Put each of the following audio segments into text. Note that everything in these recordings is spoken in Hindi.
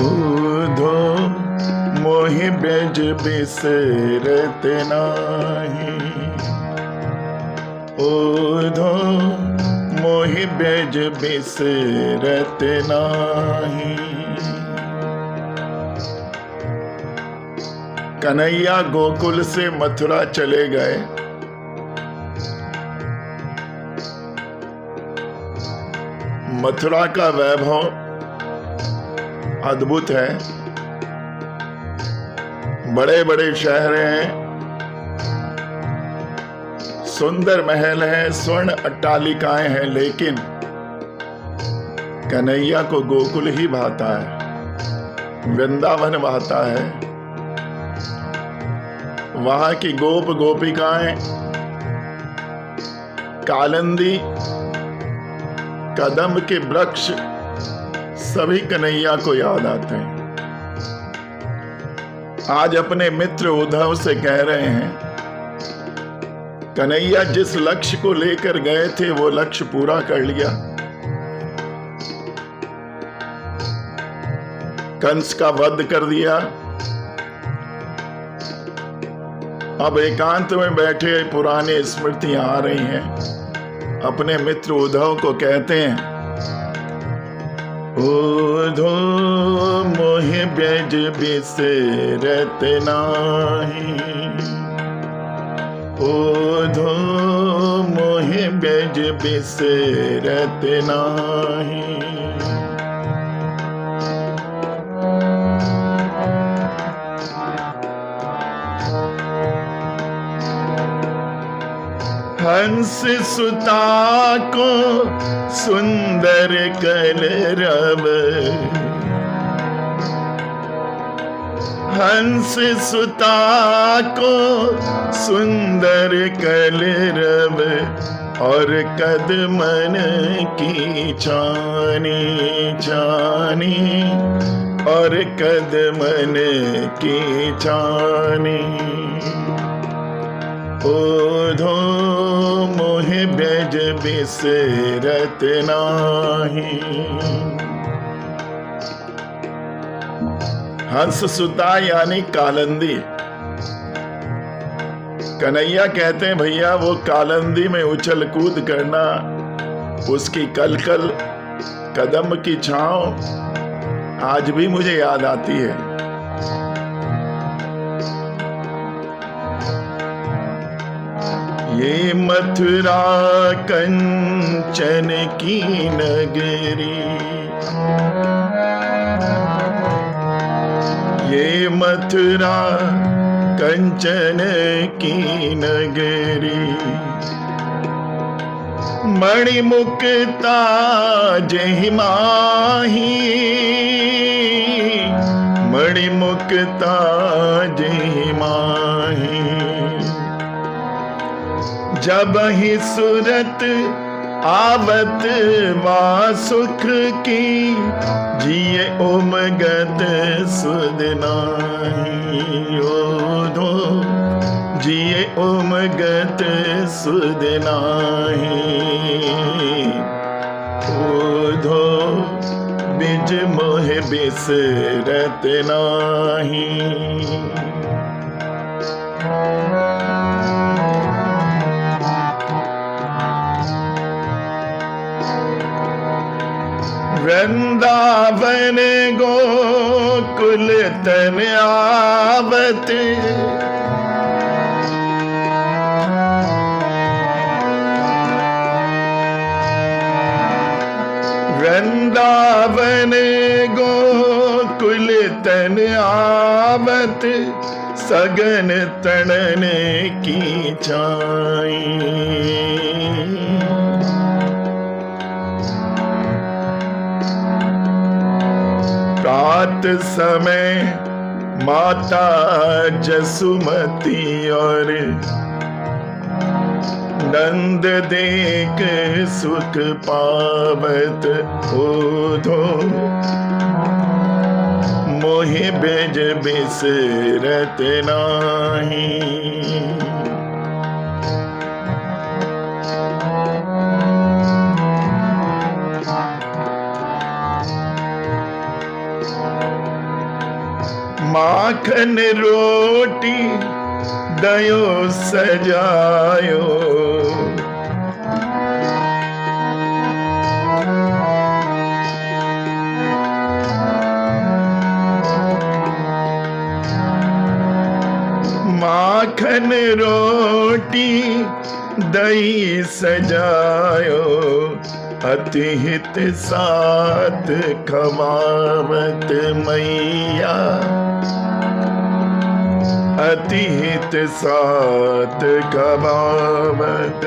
उधो मोहि ब्रज बिसरत नाही। उधो मोहि ब्रज बिसरत नाही। कन्हैया गोकुल से मथुरा चले गए। मथुरा का वैभव अद्भुत है। बड़े बड़े शहर हैं, सुंदर महल हैं, स्वर्ण अट्टालिकाएं हैं, लेकिन कन्हैया को गोकुल ही भाता है, वृंदावन भाता है। वहां की गोप गोपिकाएं, कालिंदी, कदम के वृक्ष सभी कन्हैया को याद आते हैं। आज अपने मित्र उद्धव से कह रहे हैं, कन्हैया जिस लक्ष्य को लेकर गए थे वो लक्ष्य पूरा कर लिया। कंस का वध कर दिया। अब एकांत में बैठे पुरानी स्मृतियां आ रही हैं। अपने मित्र उद्धव को कहते हैं, उद्धव मोहि ब्रज बिसरत नाही। उद्धव मोहि ब्रज बिसरत नाही। हंस सुता को सुंदर कलरव। हंस सुता को सुंदर कलरव और कदमन की छानी छानी और कदमन की छानी। उद्धव मोहि ब्रज बिसरत नाही। हंस सुता यानी कालिंदी। कन्हैया कहते हैं, भैया वो कालिंदी में उछल कूद करना, उसकी कलकल कदम की छांव आज भी मुझे याद आती है। ये मथुरा कंचन की नगरी। ये मथुरा कंचन की नगरी। मणिमुक्ता जहि माही। मणिमुक्ता जहि माही। जब ही सूरत आवत वा सुख की, जिए उमगत सुध नाही। उद्धव जिए उमगत सुध नाही। उद्धव बिज मोहि बिसरत नाही। वृंदावन गोकुल तन आवत। वृंदावन गोकुल तन आवत। सगन तड़न की छाई। रात समय माता जसुमती और नंद देख सुख पावत। उद्धव मोहि ब्रज बिसरत नाही। माखन रोटी दयो सजायो, माखन रोटी दही सजायो, अति हित साथ खवावत मैया, अति हित साथ खवावत।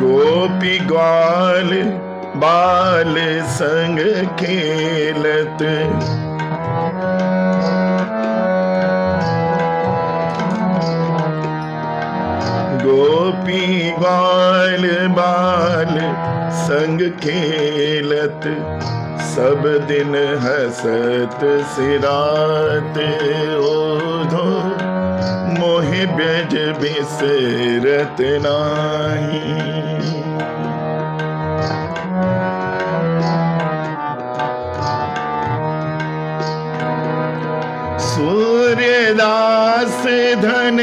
गोपी ग्वाल बाल संग खेलत, गोपी ग्वाल बाल संग खेलत, सब दिन हसत सिरात ओधो, मोहि ब्रज बिसरत नाही। सूर्यदास धन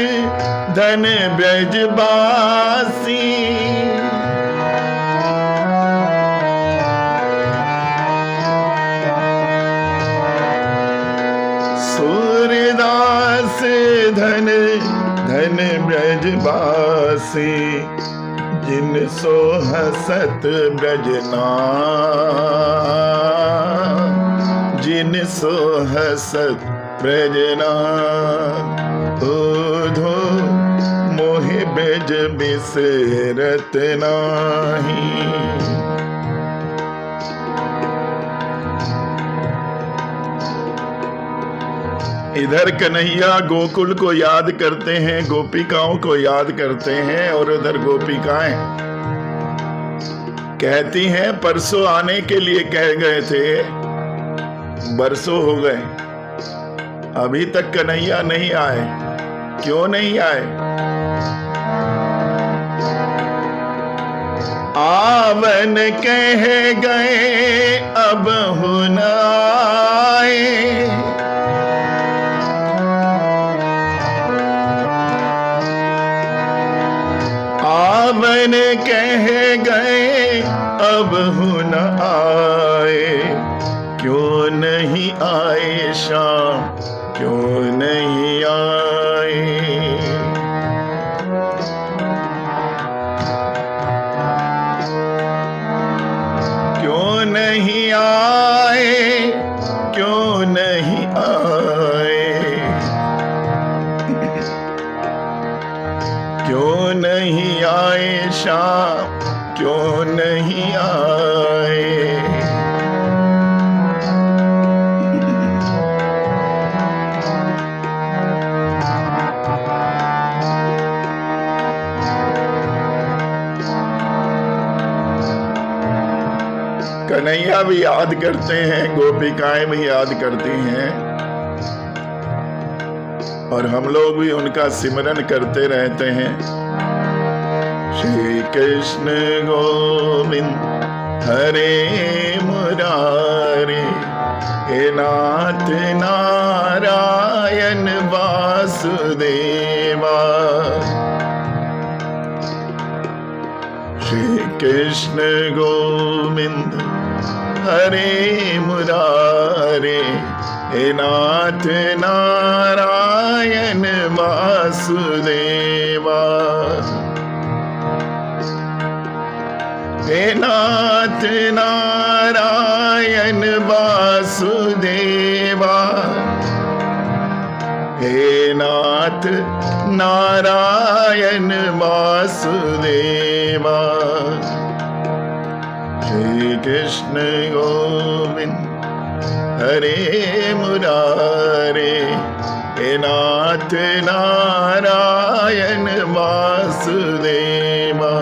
धन ब्रजबासी, सूर्यदास धन धन ब्रजबासी, जिन सो हसत ब्रजना, जिन सो हसत ब्रजना ओधो, मोहि ब्रज बिसरत नाही। इधर कन्हैया गोकुल को याद करते हैं, गोपिकाओं को याद करते हैं, और उधर गोपिकाएं कहती हैं परसों आने के लिए कह गए थे, बरसों हो गए, अभी तक कन्हैया नहीं आए। क्यों नहीं आए? आवन कह गए अब न आए, आवन कह गए अब न आए, क्यों नहीं आए शाम, क्यों नहीं आए। क्यों नहीं आए, क्यों नहीं आए, क्यों नहीं आए शाम, क्यों नहीं आए। कन्हैया भी याद करते हैं, गोपिकाएं भी याद करती हैं, और हम लोग भी उनका सिमरन करते रहते हैं। श्री कृष्ण गोविंद हरे मुरारे, हे नाथ नारायण वासुदेवा। श्री कृष्ण गोविंद हरे मुरारे, हे नाथ नारायण वासुदेवा। हे नाथ नारायण वासुदेवा, हे नाथ नारायण वासुदेवा। श्री कृष्ण गोविंद हरे मुरारे, हे नाथ नारायण वासुदेवा।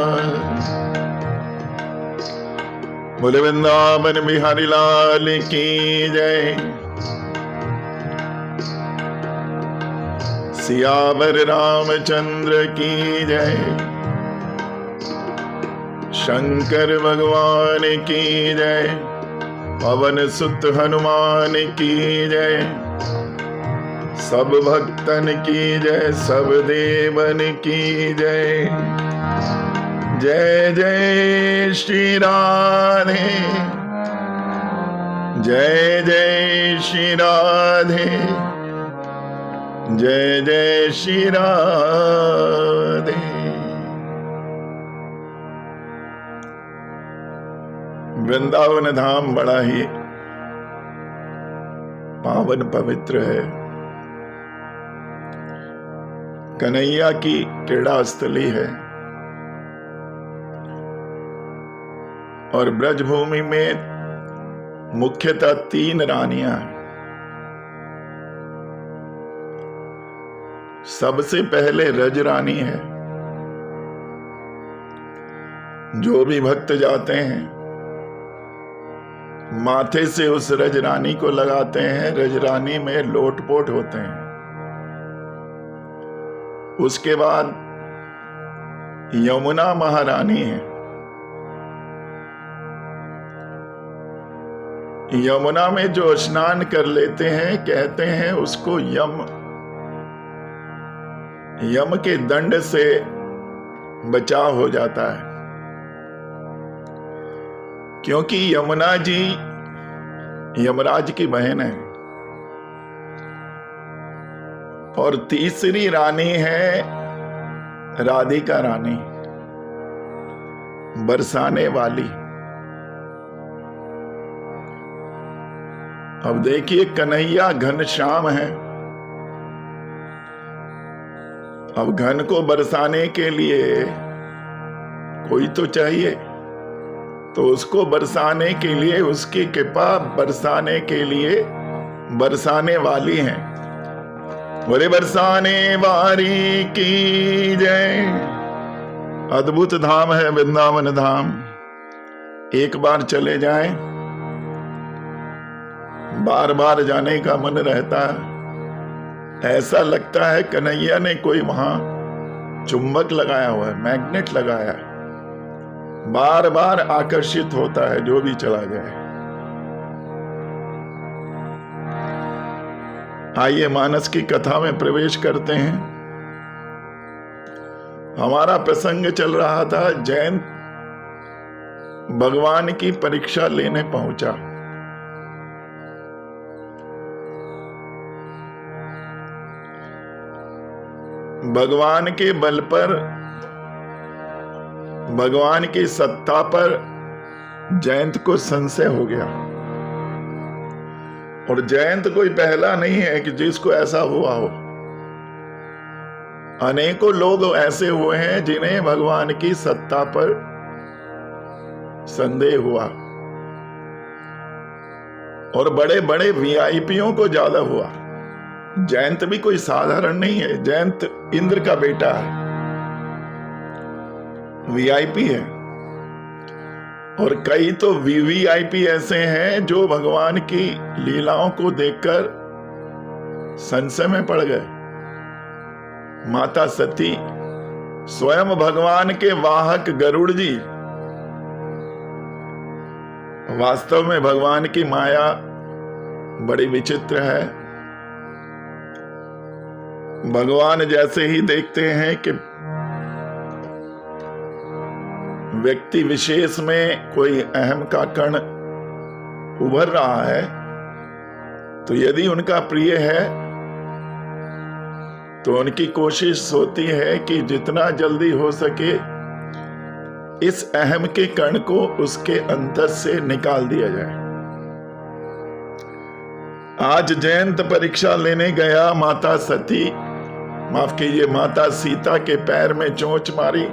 बोले वृंदावन बिहारी लाल की जय। सियावर रामचंद्र की जय। शंकर भगवान की जय। पवन सुत हनुमान की जय। सब भक्तन की जय, सब देवन की जय। जय जय श्री राधे, जय जय श्री राधे, जय जय श्री राधे। वृंदावन धाम बड़ा ही पावन पवित्र है। कन्हैया की क्रीड़ा स्थली है और ब्रजभूमि में मुख्यतः 3 रानियां हैं। सबसे पहले रज रानी है। जो भी भक्त जाते हैं माथे से उस रज रानी को लगाते हैं, रज रानी में लोटपोट होते हैं। उसके बाद यमुना महारानी है। यमुना में जो स्नान कर लेते हैं कहते हैं उसको यम के दंड से बचाव हो जाता है, क्योंकि यमुना जी यमराज की बहन है। और तीसरी रानी है राधिका रानी, बरसाने वाली। अब देखिए, कन्हैया घनश्याम है। अब घन को बरसाने के लिए कोई तो चाहिए, तो उसको बरसाने के लिए, उसकी कृपा बरसाने के लिए बरसाने वाली हैं। बोले बरसाने वाली की जय। अद्भुत धाम है वृंदावन धाम। एक बार चले जाएं, बार बार जाने का मन रहता है। ऐसा लगता है कन्हैया ने कोई वहां चुंबक लगाया हुआ है, मैग्नेट लगाया है, बार बार आकर्षित होता है जो भी चला जाए। आइए मानस की कथा में प्रवेश करते हैं। हमारा प्रसंग चल रहा था, जयंत भगवान की परीक्षा लेने पहुंचा। भगवान के बल पर, भगवान की सत्ता पर जयंत को संशय हो गया। और जयंत कोई पहला नहीं है कि जिसको ऐसा हुआ हो। अनेकों लोग ऐसे हुए हैं जिन्हें भगवान की सत्ता पर संदेह हुआ, और बड़े बड़े वीआईपीओं को ज्यादा हुआ। जयंत भी कोई साधारण नहीं है। जयंत इंद्र का बेटा है, वीआईपी है। और कई तो वीवीआईपी ऐसे हैं जो भगवान की लीलाओं को देखकर संशय में पड़ गए। माता सती, स्वयं भगवान के वाहक गरुड़ जी, वास्तव में भगवान की माया बड़ी विचित्र है। भगवान जैसे ही देखते हैं कि व्यक्ति विशेष में कोई अहम का कण उभर रहा है, तो यदि उनका प्रिय है तो उनकी कोशिश होती है कि जितना जल्दी हो सके इस अहम के कण को उसके अंतर से निकाल दिया जाए। आज जयंत परीक्षा लेने गया। माता सती, माफ कीजिए, माता सीता के पैर में चोंच मारी,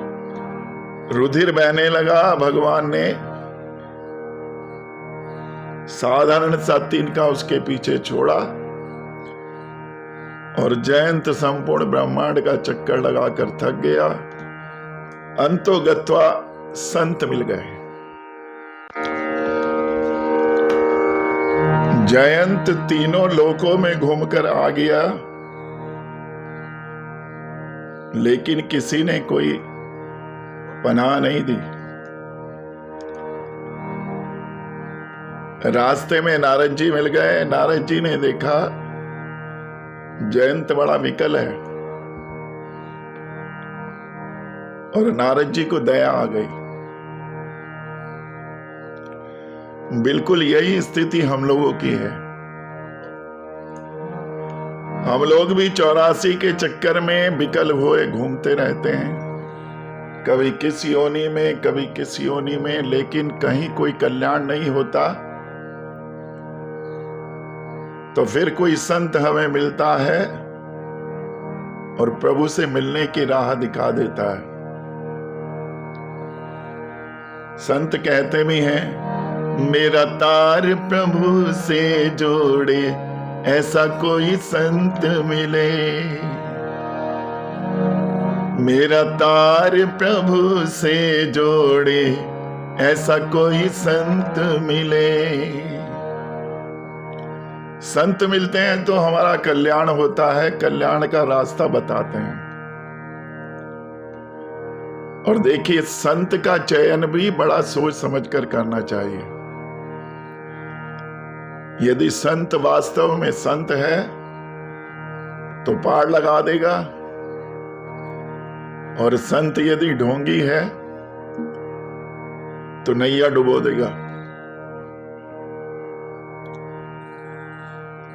रुधिर बहने लगा। भगवान ने साधारण सा तिनका उसके पीछे छोड़ा और जयंत संपूर्ण ब्रह्मांड का चक्कर लगाकर थक गया। अंतो गत्वा संत मिल गए। जयंत तीनों लोकों में घूमकर आ गया, लेकिन किसी ने कोई पनाह नहीं दी। रास्ते में नारद जी मिल गए। नारद जी ने देखा जयंत बड़ा विकल है और नारद जी को दया आ गई। बिल्कुल यही स्थिति हम लोगों की है। हम लोग भी 84 के चक्कर में विकल हुए घूमते रहते हैं, कभी किस योनि में कभी किस योनि में, लेकिन कहीं कोई कल्याण नहीं होता। तो फिर कोई संत हमें मिलता है और प्रभु से मिलने की राह दिखा देता है। संत कहते भी हैं, मेरा तार प्रभु से जोड़े ऐसा कोई संत मिले, मेरा तार प्रभु से जोड़े ऐसा कोई संत मिले। संत मिलते हैं तो हमारा कल्याण होता है, कल्याण का रास्ता बताते हैं। और देखिए, संत का चयन भी बड़ा सोच समझकर करना चाहिए। यदि संत वास्तव में संत है तो पार लगा देगा, और संत यदि ढोंगी है तो नैया डुबो देगा।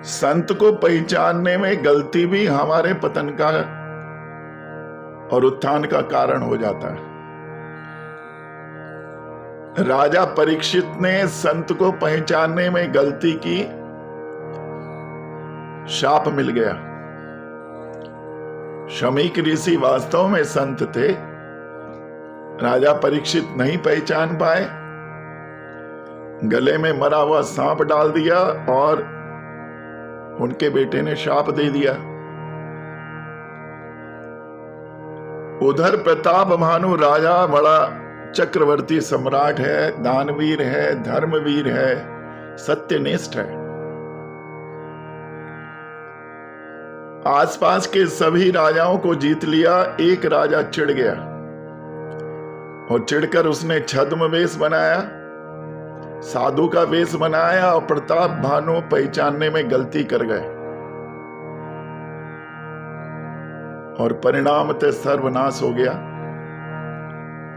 संत को पहचानने में गलती भी हमारे पतन का और उत्थान का कारण हो जाता है। राजा परीक्षित ने संत को पहचानने में गलती की, शाप मिल गया। शमीक ऋषि वास्तव में संत थे, राजा परीक्षित नहीं पहचान पाए, गले में मरा हुआ सांप डाल दिया और उनके बेटे ने शाप दे दिया। उधर प्रताप भानु राजा बड़ा चक्रवर्ती सम्राट है, दानवीर है, धर्मवीर है, सत्यनिष्ठ है। आसपास के सभी राजाओं को जीत लिया। एक राजा चिढ़ गया और चिढ़कर उसने छद्म वेश बनाया, साधु का वेश बनाया, और प्रताप भानु पहचानने में गलती कर गए और परिणाम ते सर्वनाश हो गया।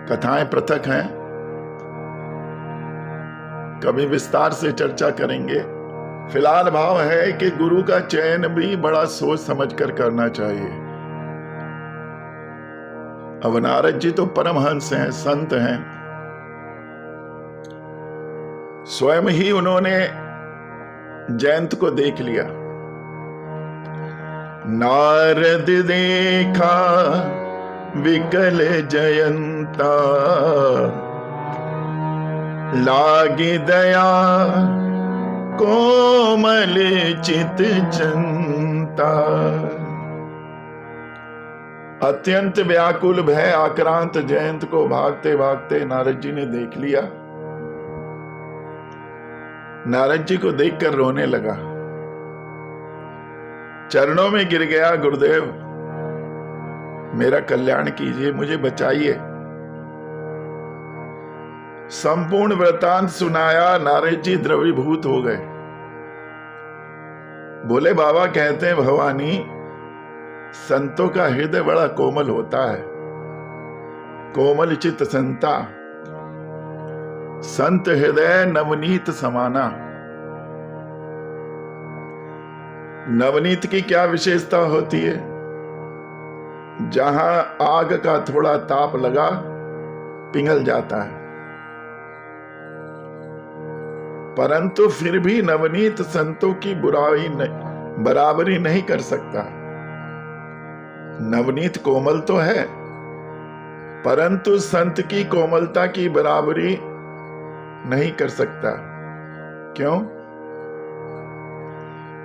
कथाएं पृथक हैं, कभी विस्तार से चर्चा करेंगे। फिलहाल भाव है कि गुरु का चयन भी बड़ा सोच समझकर करना चाहिए। अब नारद जी तो परमहंस हैं, संत हैं, स्वयं ही उन्होंने जयंत को देख लिया। नारद देखा विकल जयंता, लागी दया कोमल चित चंता। अत्यंत व्याकुल भय आक्रांत जयंत को भागते भागते नारद जी ने देख लिया। नारद जी को देखकर रोने लगा, चरणों में गिर गया, गुरुदेव मेरा कल्याण कीजिए, मुझे बचाइए। संपूर्ण वृतांत सुनाया। नारद जी द्रवीभूत हो गए। बोले, बाबा कहते हैं भवानी, संतों का हृदय बड़ा कोमल होता है, कोमल चित्त संता, संत हृदय नवनीत समाना। नवनीत की क्या विशेषता होती है? जहां आग का थोड़ा ताप लगा पिघल जाता है, परंतु फिर भी नवनीत संतों की बुराई बराबरी नहीं कर सकता। नवनीत कोमल तो है, परंतु संत की कोमलता की बराबरी नहीं कर सकता। क्यों?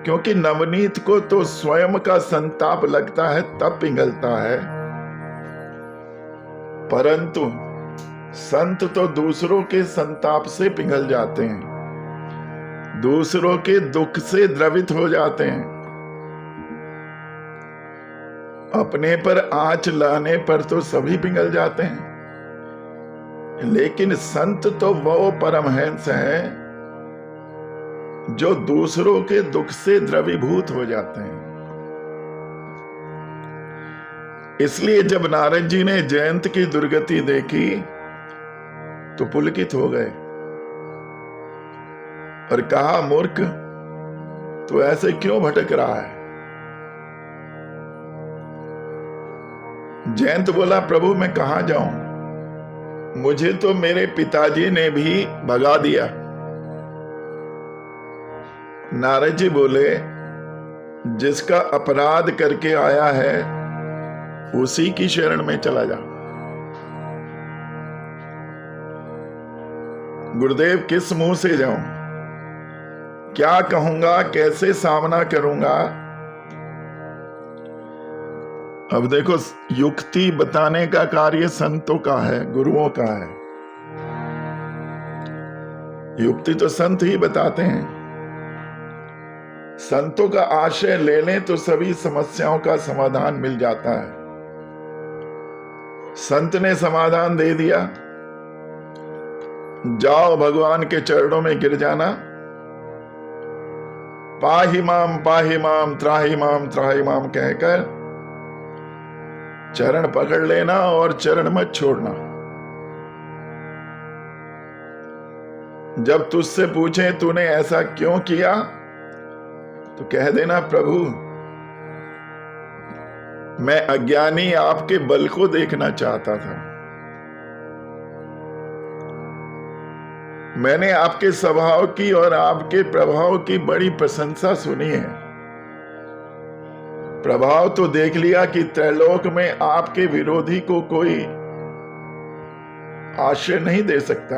क्योंकि नवनीत को तो स्वयं का संताप लगता है तब पिघलता है, परंतु संत तो दूसरों के संताप से पिघल जाते हैं, दूसरों के दुख से द्रवित हो जाते हैं। अपने पर आंच लाने पर तो सभी पिघल जाते हैं, लेकिन संत तो वो परमहंस है जो दूसरों के दुख से द्रवीभूत हो जाते हैं। इसलिए जब नारद जी ने जयंत की दुर्गति देखी तो पुलकित हो गए और कहा, मूर्ख, तो ऐसे क्यों भटक रहा है? जयंत बोला, प्रभु मैं कहां जाऊं, मुझे तो मेरे पिताजी ने भी भगा दिया। नारद जी बोले, जिसका अपराध करके आया है उसी की शरण में चला जा। गुरुदेव, किस मुंह से जाऊं, क्या कहूंगा, कैसे सामना करूंगा? अब देखो, युक्ति बताने का कार्य संतों का है, गुरुओं का है। युक्ति तो संत ही बताते हैं। संतों का आश्रय ले लें तो सभी समस्याओं का समाधान मिल जाता है। संत ने समाधान दे दिया, जाओ भगवान के चरणों में गिर जाना, पाहि माम त्राहि माम कहकर चरण पकड़ लेना और चरण मत छोड़ना। जब तुझसे पूछे तूने ऐसा क्यों किया तो कह देना, प्रभु मैं अज्ञानी आपके बल को देखना चाहता था। मैंने आपके स्वभाव की और आपके प्रभाव की बड़ी प्रशंसा सुनी है। प्रभाव तो देख लिया कि त्रैलोक में आपके विरोधी को कोई आश्रय नहीं दे सकता।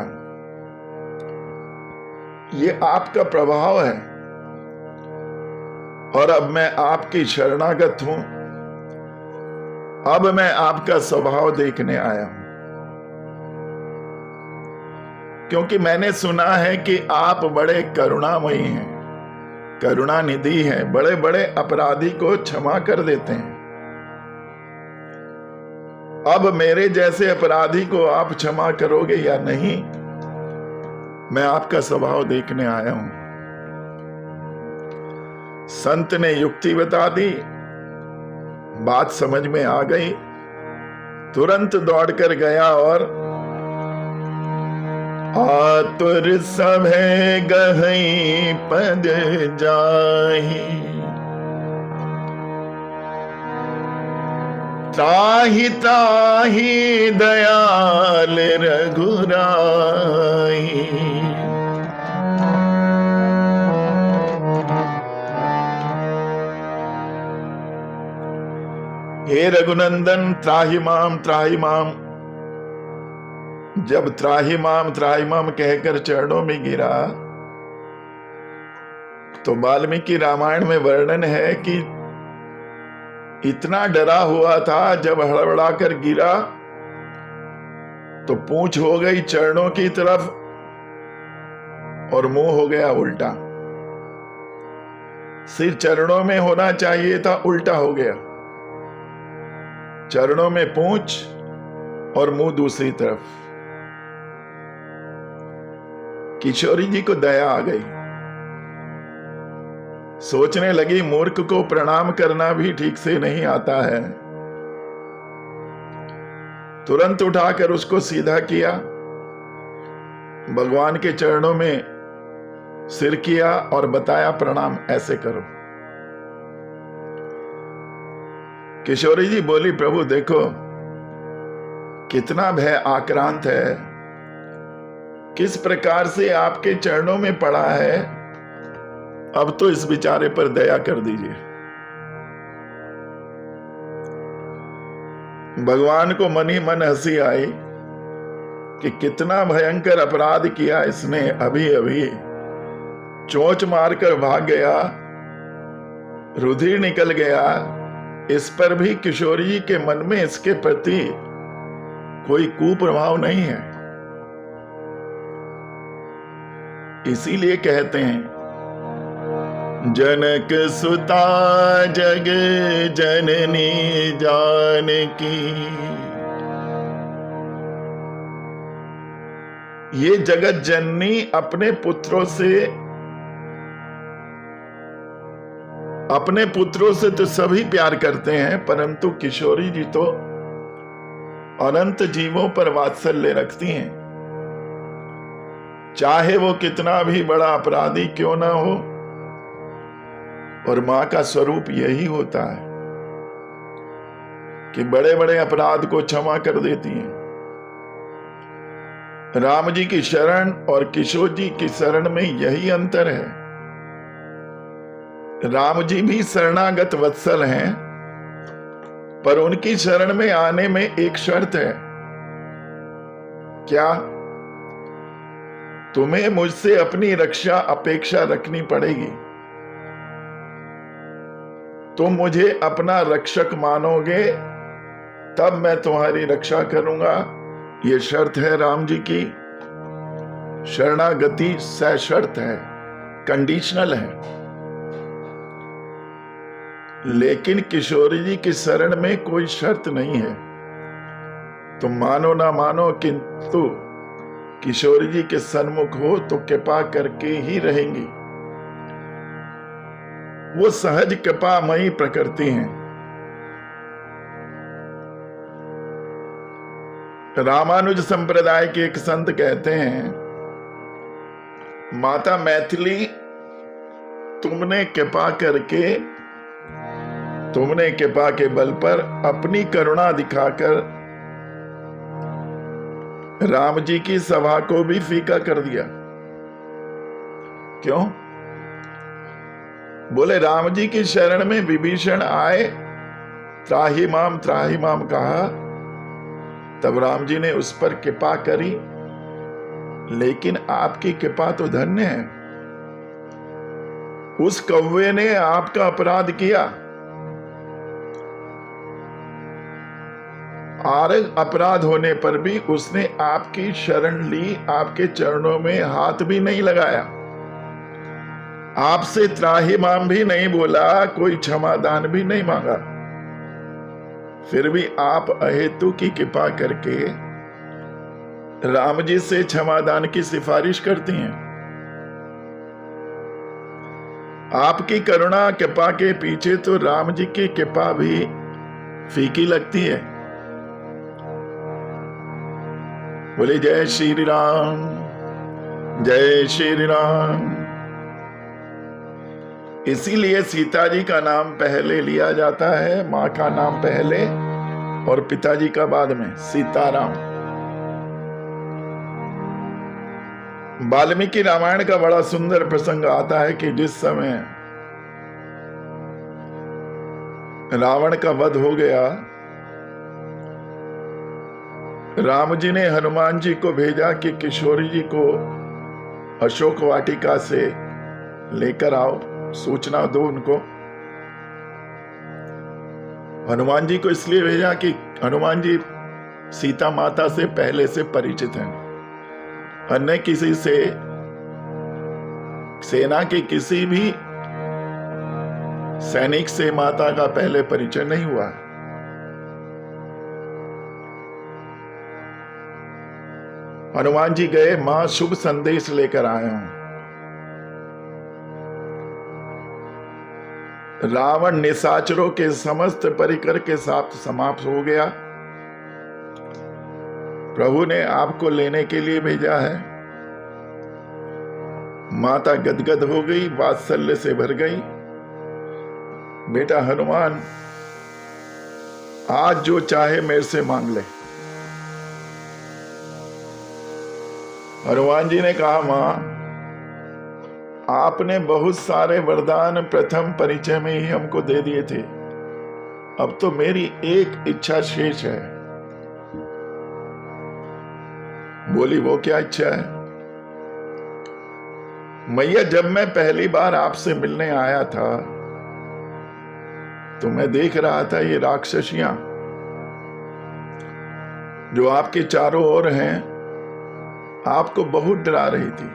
ये आपका प्रभाव है और अब मैं आपकी शरणागत हूं। अब मैं आपका स्वभाव देखने आया हूं, क्योंकि मैंने सुना है कि आप बड़े करुणामयी हैं, करुणा निधि हैं, बड़े बड़े अपराधी को क्षमा कर देते हैं। अब मेरे जैसे अपराधी को आप क्षमा करोगे या नहीं, मैं आपका स्वभाव देखने आया हूं। संत ने युक्ति बता दी, बात समझ में आ गई, तुरंत दौड़कर गया और आतुर सभे गहई पद जाहि, ताहि ताहि दयाल रघुराई। हे रघुनंदन, त्राहि माम। जब त्राहि माम कहकर चरणों में गिरा तो वाल्मीकि रामायण में वर्णन है कि इतना डरा हुआ था, जब हड़बड़ा कर गिरा तो पूंछ हो गई चरणों की तरफ और मुंह हो गया उल्टा। सिर चरणों में होना चाहिए था, उल्टा हो गया। चरणों में पूंछ और मुंह दूसरी तरफ। किशोरी जी को दया आ गई, सोचने लगी मूर्ख को प्रणाम करना भी ठीक से नहीं आता है। तुरंत उठाकर उसको सीधा किया, भगवान के चरणों में सिर किया और बताया, प्रणाम ऐसे करो। किशोरी जी बोली, प्रभु देखो कितना भय आक्रांत है, किस प्रकार से आपके चरणों में पड़ा है, अब तो इस बेचारे पर दया कर दीजिए। भगवान को मन ही मन हंसी आई कि कितना भयंकर अपराध किया इसने, अभी अभी चोंच मारकर भाग गया, रुधिर निकल गया। इस पर भी किशोरी जी के मन में इसके प्रति कोई कुप्रभाव नहीं है। इसीलिए कहते हैं, जनक सुता जग जननी जानकी। ये जगत जननी अपने पुत्रों से अपने पुत्रों से तो सभी प्यार करते हैं, परंतु किशोरी जी तो अनंत जीवों पर वात्सल्य रखती हैं, चाहे वो कितना भी बड़ा अपराधी क्यों ना हो। और मां का स्वरूप यही होता है कि बड़े बड़े अपराध को क्षमा कर देती हैं। राम जी की शरण और किशोर जी की शरण में यही अंतर है। राम जी भी शरणागत वत्सल हैं, पर उनकी शरण में आने में एक शर्त है। क्या? तुम्हें मुझसे अपनी रक्षा अपेक्षा रखनी पड़ेगी। तुम मुझे अपना रक्षक मानोगे तब मैं तुम्हारी रक्षा करूंगा। ये शर्त है राम जी की। शरणागति सशर्त है, कंडीशनल है। लेकिन किशोरी जी की शरण में कोई शर्त नहीं है। तुम मानो ना मानो, किंतु किशोरी जी के सन्मुख हो तो कृपा करके ही रहेंगी। वो सहज कृपामयी प्रकृति हैं। रामानुज संप्रदाय के एक संत कहते हैं, माता मैथिली, तुमने कृपा के बल पर अपनी करुणा दिखाकर राम जी की सभा को भी फीका कर दिया। क्यों? बोले राम जी की शरण में विभीषण आए, त्राहि माम कहा, तब राम जी ने उस पर कृपा करी। लेकिन आपकी कृपा तो धन्य है। उस कौवे ने आपका अपराध किया और अपराध होने पर भी उसने आपकी शरण ली, आपके चरणों में हाथ भी नहीं लगाया, आपसे त्राहि माम भी नहीं बोला, कोई क्षमादान भी नहीं मांगा। फिर भी आप अहेतु की कृपा करके राम जी से क्षमादान की सिफारिश करती हैं। आपकी करुणा कृपा के पीछे तो राम जी की कृपा भी फीकी लगती है। बोले जय श्री राम, जय श्री राम। इसीलिए सीता जी का नाम पहले लिया जाता है, मां का नाम पहले और पिताजी का बाद में, सीताराम। वाल्मीकि रामायण का बड़ा सुंदर प्रसंग आता है कि जिस समय रावण का वध हो गया, राम जी ने हनुमान जी को भेजा कि किशोरी जी को अशोक वाटिका से लेकर आओ, सूचना दो उनको। हनुमान जी को इसलिए भेजा कि हनुमान जी सीता माता से पहले से परिचित हैं। अन्य किसी से, सेना के किसी भी सैनिक से माता का पहले परिचय नहीं हुआ। हनुमान जी गए, मां शुभ संदेश लेकर आए हूं। रावण निशाचरों के समस्त परिकर के साथ समाप्त हो गया। प्रभु ने आपको लेने के लिए भेजा है। माता गदगद हो गई, वात्सल्य से भर गई। बेटा हनुमान, आज जो चाहे मेरे से मांग ले। हनुमान जी ने कहा, मां, आपने बहुत सारे वरदान प्रथम परिचय में ही हमको दे दिए थे, अब तो मेरी एक इच्छा शेष है। बोली, वो क्या इच्छा है? मैया, जब मैं पहली बार आपसे मिलने आया था तो मैं देख रहा था ये राक्षसियां जो आपके चारों ओर हैं, आपको बहुत डरा रही थी।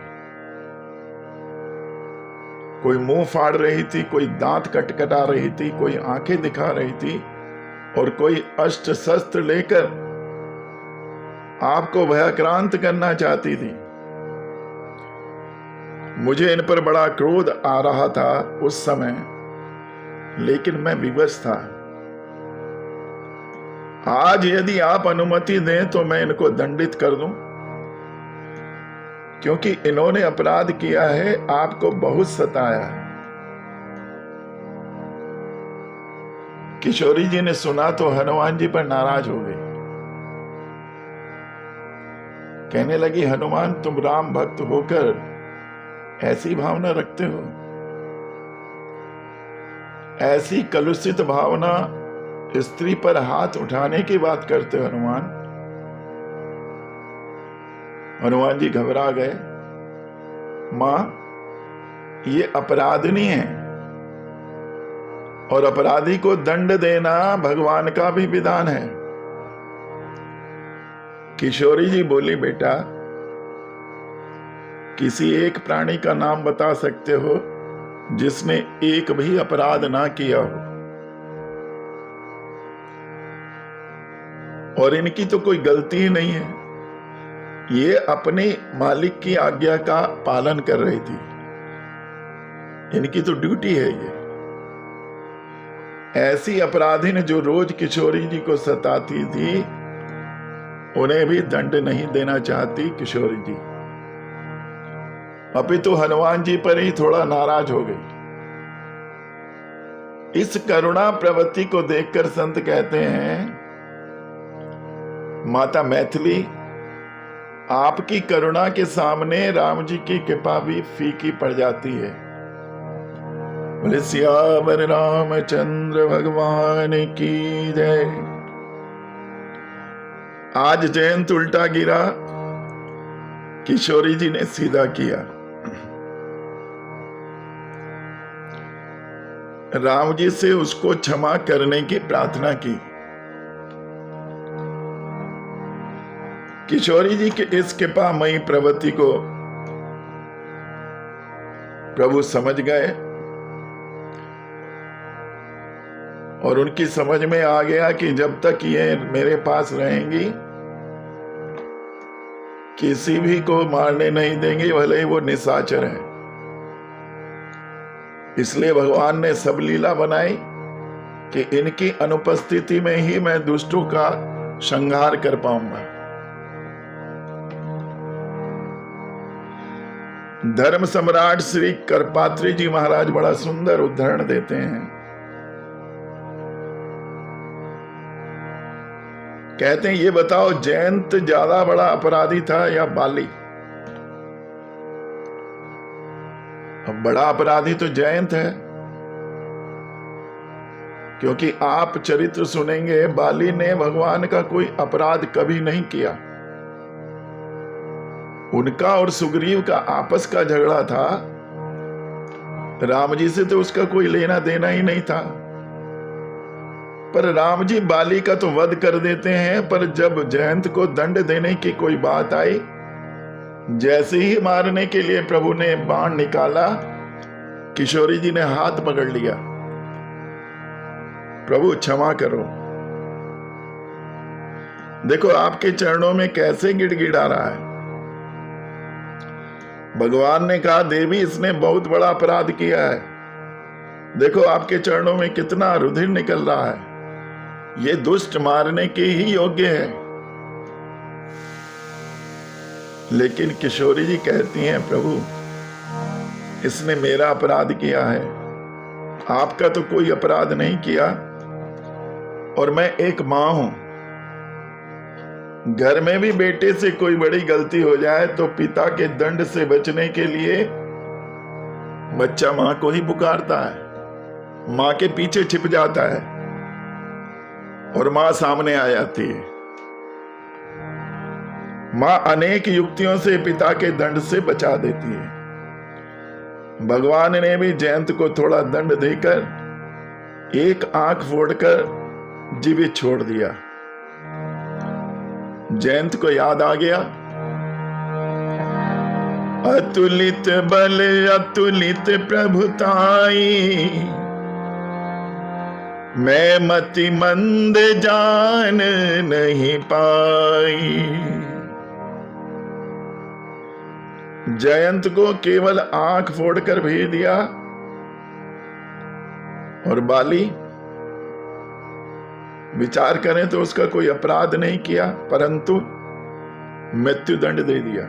कोई मुंह फाड़ रही थी, कोई दांत कटकटा रही थी, कोई आंखें दिखा रही थी और कोई अस्त्र शस्त्र लेकर आपको भयाक्रांत करना चाहती थी। मुझे इन पर बड़ा क्रोध आ रहा था उस समय, लेकिन मैं विवश था। आज यदि आप अनुमति दें तो मैं इनको दंडित कर दूं, क्योंकि इन्होंने अपराध किया है, आपको बहुत सताया है। किशोरी जी ने सुना तो हनुमान जी पर नाराज हो गई। कहने लगी, हनुमान तुम राम भक्त होकर ऐसी भावना रखते हो? ऐसी कलुषित भावना स्त्री पर हाथ उठाने की बात करते हो हनुमान? हनुमान जी घबरा गए। मां, ये अपराधनी है और अपराधी को दंड देना भगवान का भी विधान है। किशोरी जी बोली, बेटा किसी एक प्राणी का नाम बता सकते हो जिसने एक भी अपराध ना किया हो? और इनकी तो कोई गलती ही नहीं है, ये अपने मालिक की आज्ञा का पालन कर रही थी, इनकी तो ड्यूटी है ये। ऐसी अपराधीन जो रोज किशोरी जी को सताती थी, उन्हें भी दंड नहीं देना चाहती किशोरी जी, अपितु हनुमान जी पर ही थोड़ा नाराज हो गई। इस करुणा प्रवृत्ति को देखकर संत कहते हैं, माता मैथिली, आपकी करुणा के सामने राम जी की कृपा भी फीकी पड़ जाती है। बोले सियावर रामचंद्र भगवान की जय। आज जयंत उल्टा गिरा, किशोरी जी ने सीधा किया। राम जी से उसको क्षमा करने की प्रार्थना की। किशोरी जी के इस कृपामयी प्रवृत्ति को प्रभु समझ गए और उनकी समझ में आ गया कि जब तक ये मेरे पास रहेंगी किसी भी को मारने नहीं देंगे, भले ही वो निशाचर है। इसलिए भगवान ने सब लीला बनाई कि इनकी अनुपस्थिति में ही मैं दुष्टों का संहार कर पाऊंगा। धर्म सम्राट श्री करपात्री जी महाराज बड़ा सुंदर उदाहरण देते हैं। कहते हैं, ये बताओ जयंत ज्यादा बड़ा अपराधी था या बाली? अब बड़ा अपराधी तो जयंत है, क्योंकि आप चरित्र सुनेंगे, बाली ने भगवान का कोई अपराध कभी नहीं किया। उनका और सुग्रीव का आपस का झगड़ा था, राम जी से तो उसका कोई लेना देना ही नहीं था। पर राम जी बाली का तो वध कर देते हैं, पर जब जयंत को दंड देने की कोई बात आई, जैसे ही मारने के लिए प्रभु ने बाण निकाला, किशोरी जी ने हाथ पकड़ लिया, प्रभु क्षमा करो। देखो आपके चरणों में कैसे गिड़गिड़ा रहा है। भगवान ने कहा, देवी इसने बहुत बड़ा अपराध किया है, देखो आपके चरणों में कितना रुधिर निकल रहा है, ये दुष्ट मारने के ही योग्य है। लेकिन किशोरी जी कहती हैं, प्रभु इसने मेरा अपराध किया है, आपका तो कोई अपराध नहीं किया, और मैं एक मां हूं। घर में भी बेटे से कोई बड़ी गलती हो जाए तो पिता के दंड से बचने के लिए बच्चा मां को ही पुकारता है, मां के पीछे छिप जाता है और मां सामने आ जाती है। मां अनेक युक्तियों से पिता के दंड से बचा देती है। भगवान ने भी जयंत को थोड़ा दंड देकर एक आंख फोड़कर जीवित छोड़ दिया। जयंत को याद आ गया, अतुलित बल अतुलित प्रभुताई, मैं मति मंद जान नहीं पाई। जयंत को केवल आंख फोड़कर भेज दिया, और बाली विचार करें तो उसका कोई अपराध नहीं किया, परंतु मृत्युदंड दे दिया।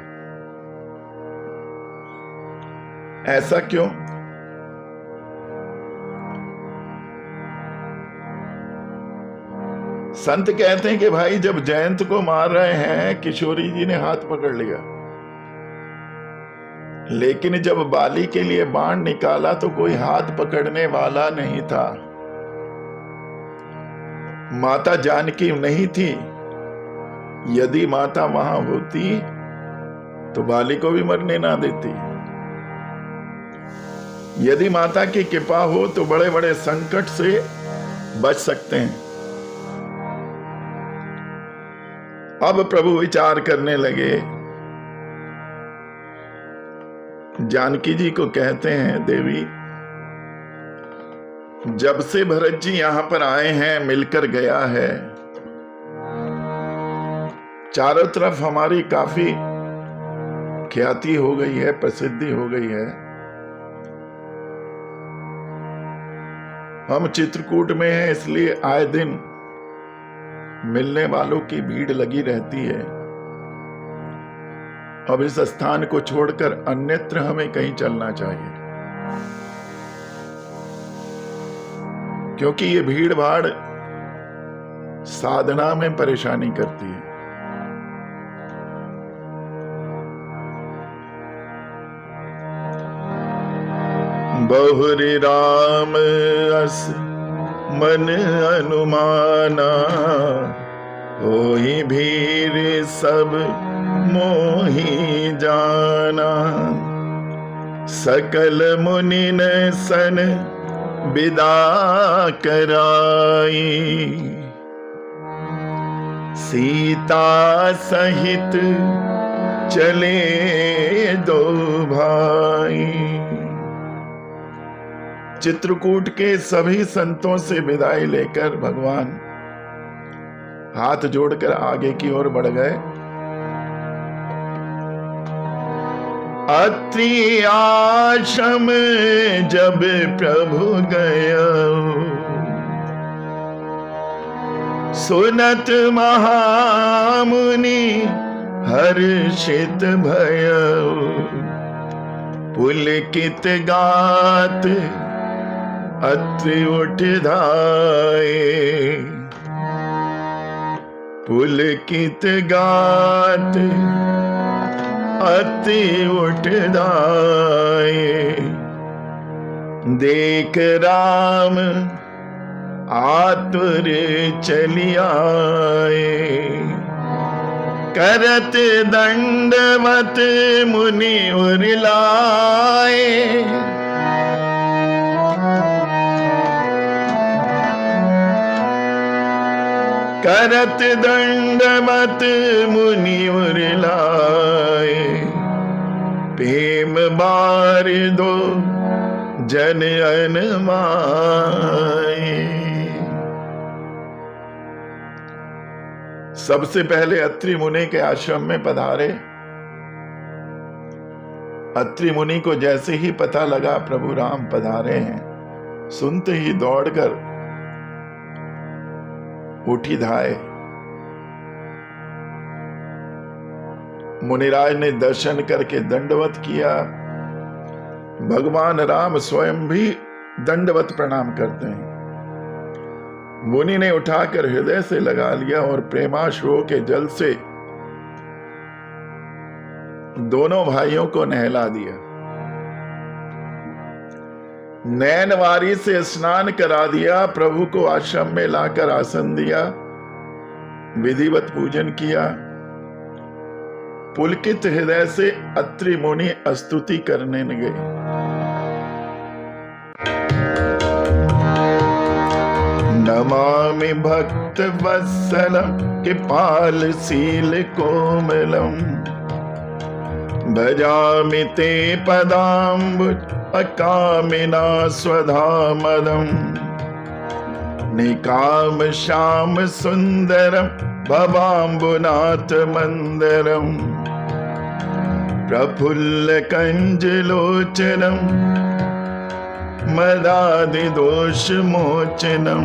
ऐसा क्यों? संत कहते हैं कि भाई जब जयंत को मार रहे हैं, किशोरी जी ने हाथ पकड़ लिया, लेकिन जब बाली के लिए बाण निकाला तो कोई हाथ पकड़ने वाला नहीं था। माता जानकी नहीं थी। यदि माता वहां होती तो बाली को भी मरने ना देती। यदि माता की कृपा हो तो बड़े बड़े संकट से बच सकते हैं। अब प्रभु विचार करने लगे, जानकी जी को कहते हैं, देवी जब से भरत जी यहां पर आए हैं, मिलकर गया है, चारों तरफ हमारी काफी ख्याति हो गई है, प्रसिद्धि हो गई है। हम चित्रकूट में हैं, इसलिए आए दिन मिलने वालों की भीड़ लगी रहती है। अब इस स्थान को छोड़कर अन्यत्र हमें कहीं चलना चाहिए, क्योंकि ये भीड़ भाड़ साधना में परेशानी करती है। बहुरी राम अस मन अनुमाना, होई भीड़ सब मोही जाना। सकल मुनिन सन विदा कराई, सीता सहित चले दो भाई। चित्रकूट के सभी संतों से विदाई लेकर भगवान हाथ जोड़कर आगे की ओर बढ़ गए। अत्रि आश्रम जब प्रभु गया, सुनत महामुनि हर्षित भयो। पुलकित गात अत्रि उठ धाये, पुलकित गात अत्रि उठ धाये। देख राम आतुर चली आए, करत दंडवत मुनि उरलाए। करत दंडवत मुनि उरलाए। प्रेम बार दो जन अनमाए। सबसे पहले अत्रि मुनि के आश्रम में पधारे। अत्रि मुनि को जैसे ही पता लगा प्रभु राम पधारे हैं, सुनते ही दौड़कर उठी धाए। मुनिराज ने दर्शन करके दंडवत किया। भगवान राम स्वयं भी दंडवत प्रणाम करते हैं। मुनि ने उठाकर हृदय से लगा लिया और प्रेमाश्रुओं के जल से दोनों भाइयों को नहला दिया। नैनवारी से स्नान करा दिया। प्रभु को आश्रम में लाकर आसन दिया, विधिवत पूजन किया। पुलकित हृदय से अत्रि मुनि स्तुति करने लगे। नमामि भक्त वत्सलम कृपाल शील कोमलम, भजामि ते पदाम्बुज अकामिना स्वधामदम। निकाम श्याम सुंदरम भवाम्बुनाथ मंदरम, प्रफुल्ल कंज लोचनम मदादि दोष मोचनम।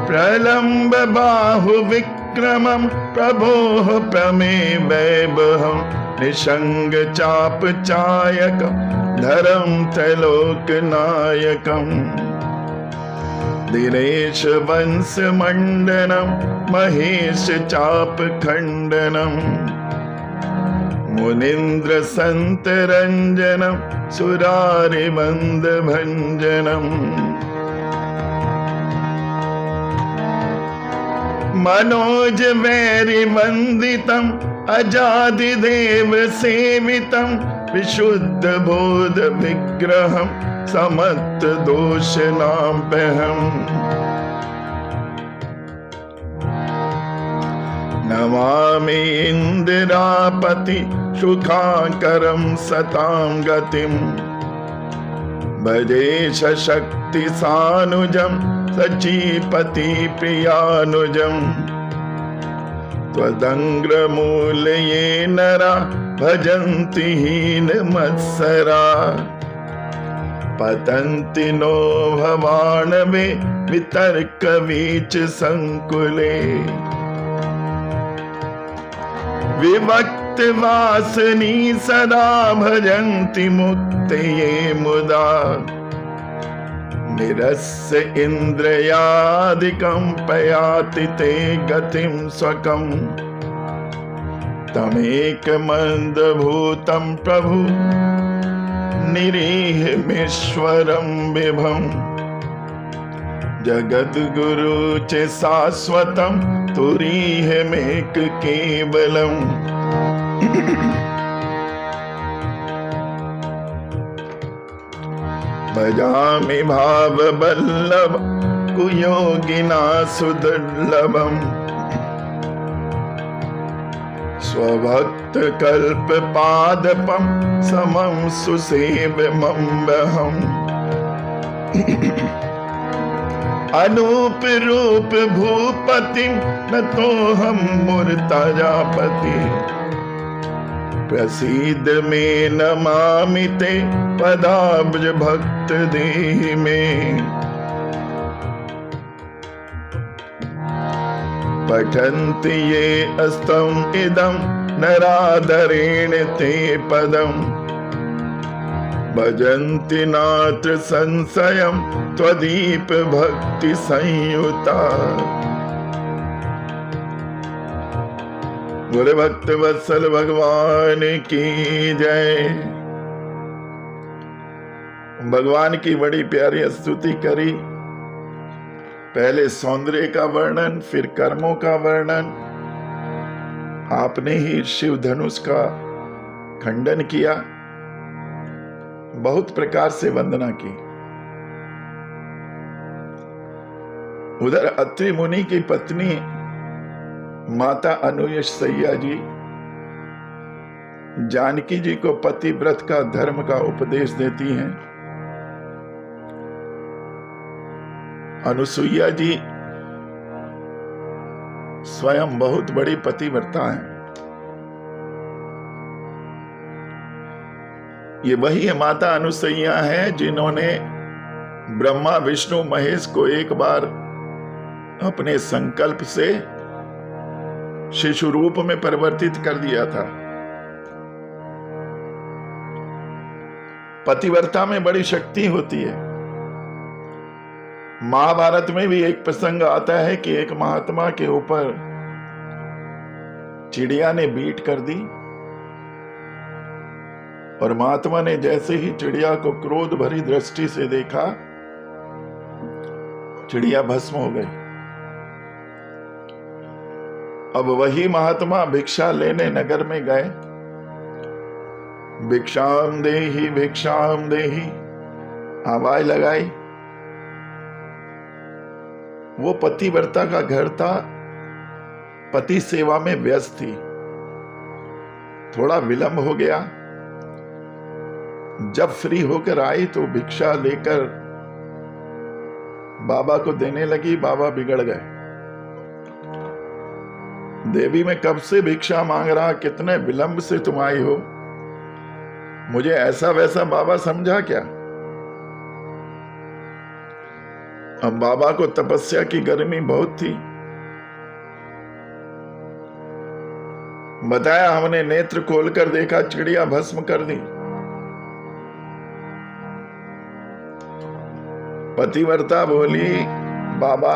प्रलंब बाहु विक्रमम प्रभोः प्रमेय वैभवम् निषंग चाप चायकम धरम त्रैलोक नायकम। दिनेश वंश मंडनम महेश चाप खंडनम। मुनीन्द्र संत रंजनम सुरारि बंद भंजनम। मनोज वैरि वंदितम अजादि देव सेवितम। विशुद्ध बोध विग्रहम समस्त दोष नापहम। नमामि इंदिरापति सुखाकरम सतां गतिम। भजे शक्ति सानुजम सचीपति प्रियानुजम। त्वदंग्र मूल ये नरा भजन्ति हीन मत्सरा। पतन्ति नो भवानवे वितर्क वीच संकुले। विवक्त वासनी सदा भजन्ति मुक्ते ये मुदा। निरस्य इंद्रियादिकं पयाति ते गतिं स्वकं। तमेक मंदभूतं प्रभु निरीहमीश्वरं विभम। जगद्गुरु च शाश्वतं तुरीहमेक केवलम्। भजामि भाव बल्लभ कुयोगिना सुदुर्लभम्। स्वभक्त कल्प पादपम समं सुसेव्यमम्बहम्। अनूप रूप भूपति न तो हम मूर्ताजापति। प्रसीद में नमामि ते पदाब्ज भक्त देहि में। पठन्ति ये अस्तम इदं नराधरेण ते पदम्। भजन्ति नात्र संशयं त्वदीप भक्ति संयुता। बोले भक्त वत्सल भगवान की जय। भगवान की बड़ी प्यारी स्तुति करी। पहले सौंदर्य का वर्णन, फिर कर्मों का वर्णन। आपने ही शिव धनुष का खंडन किया, बहुत प्रकार से वंदना की। उधर अत्रि मुनि की पत्नी माता अनुसुईया जी जानकी जी को पतिव्रत का धर्म का उपदेश देती हैं। अनुसुईया जी स्वयं बहुत बड़ी पतिव्रता हैं। ये वही माता अनुसुईया है जिन्होंने ब्रह्मा विष्णु महेश को एक बार अपने संकल्प से शिशु रूप में परिवर्तित कर दिया था। पतिव्रता में बड़ी शक्ति होती है। महाभारत में भी एक प्रसंग आता है कि एक महात्मा के ऊपर चिड़िया ने बीट कर दी और महात्मा ने जैसे ही चिड़िया को क्रोध भरी दृष्टि से देखा, चिड़िया भस्म हो गई। अब वही महात्मा भिक्षा लेने नगर में गए। भिक्षाम देही आवाज लगाई। वो पतिव्रता का घर था, पति सेवा में व्यस्त थी। थोड़ा विलंब हो गया। जब फ्री होकर आई तो भिक्षा लेकर बाबा को देने लगी। बाबा बिगड़ गए। देवी मैं कब से भिक्षा मांग रहा, कितने विलंब से तुम आई हो, मुझे ऐसा वैसा बाबा समझा क्या? अब बाबा को तपस्या की गर्मी बहुत थी। बताया हमने नेत्र खोलकर देखा, चिड़िया भस्म कर दी। पतिव्रता बोली, बाबा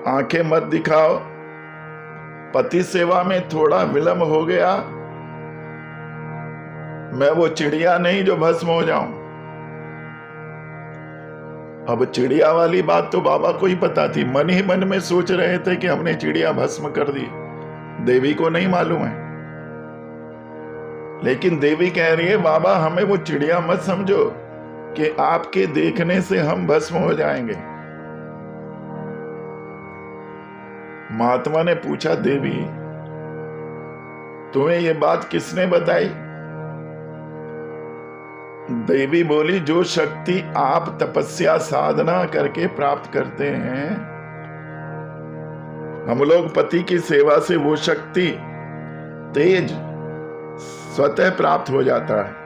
आंखें मत दिखाओ, पति सेवा में थोड़ा विलंब हो गया, मैं वो चिड़िया नहीं जो भस्म हो जाऊं। अब चिड़िया वाली बात तो बाबा को ही पता थी, मन ही मन में सोच रहे थे कि हमने चिड़िया भस्म कर दी, देवी को नहीं मालूम है। लेकिन देवी कह रही है, बाबा हमें वो चिड़िया मत समझो कि आपके देखने से हम भस्म हो जाएंगे। महात्मा ने पूछा, देवी तुम्हें ये बात किसने बताई? देवी बोली, जो शक्ति आप तपस्या साधना करके प्राप्त करते हैं, हम लोग पति की सेवा से वो शक्ति तेज स्वतः प्राप्त हो जाता है।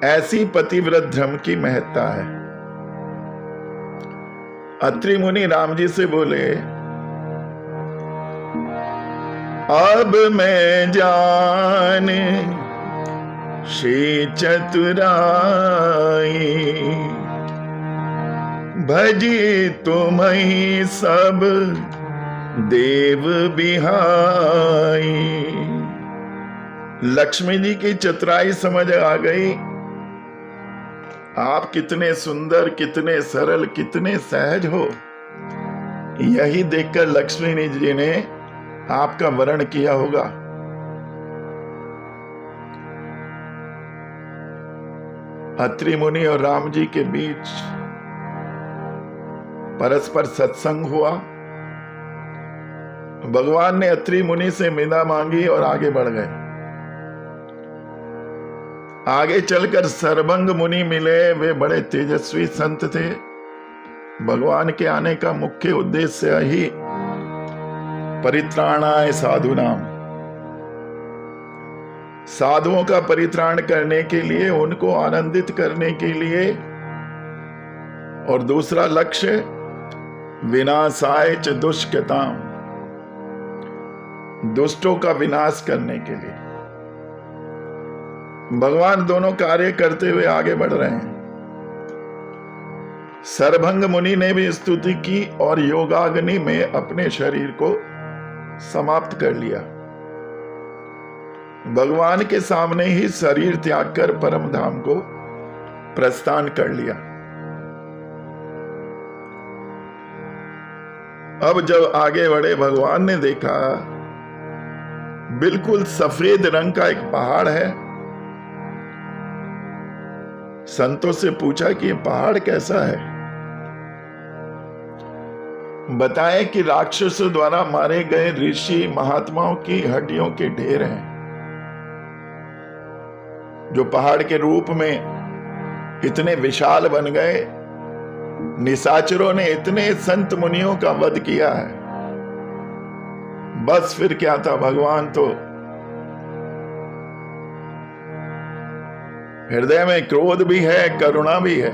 ऐसी पतिव्रत धर्म की महत्ता है। अत्रि मुनि राम जी से बोले, अब मैं जान श्री चतुराई, भजी तुम्हीं सब देव बिहाई। लक्ष्मी जी की चतुराई समझ आ गई। आप कितने सुंदर, कितने सरल, कितने सहज हो, यही देखकर लक्ष्मी जी ने आपका वर्ण किया होगा। अत्रि मुनि और राम जी के बीच परस्पर सत्संग हुआ। भगवान ने अत्रि मुनि से विदा मांगी और आगे बढ़ गए। आगे चलकर सर्वंग मुनि मिले। वे बड़े तेजस्वी संत थे। भगवान के आने का मुख्य उद्देश्य ही परित्राणाय साधुनाम, साधुओं का परित्राण करने के लिए, उनको आनंदित करने के लिए, और दूसरा लक्ष्य विनाशाय च दुष्कृताम, दुष्टों का विनाश करने के लिए। भगवान दोनों कार्य करते हुए आगे बढ़ रहे हैं। सर्वंग मुनि ने भी स्तुति की और योगाग्नि में अपने शरीर को समाप्त कर लिया। भगवान के सामने ही शरीर त्याग कर परम धाम को प्रस्थान कर लिया। अब जब आगे बढ़े, भगवान ने देखा बिल्कुल सफेद रंग का एक पहाड़ है। संतों से पूछा कि ये पहाड़ कैसा है। बताएं कि राक्षसों द्वारा मारे गए ऋषि महात्माओं की हड्डियों के ढेर हैं, जो पहाड़ के रूप में इतने विशाल बन गए। निशाचरों ने इतने संत मुनियों का वध किया है। बस फिर क्या था, भगवान तो हृदय में क्रोध भी है, करुणा भी है।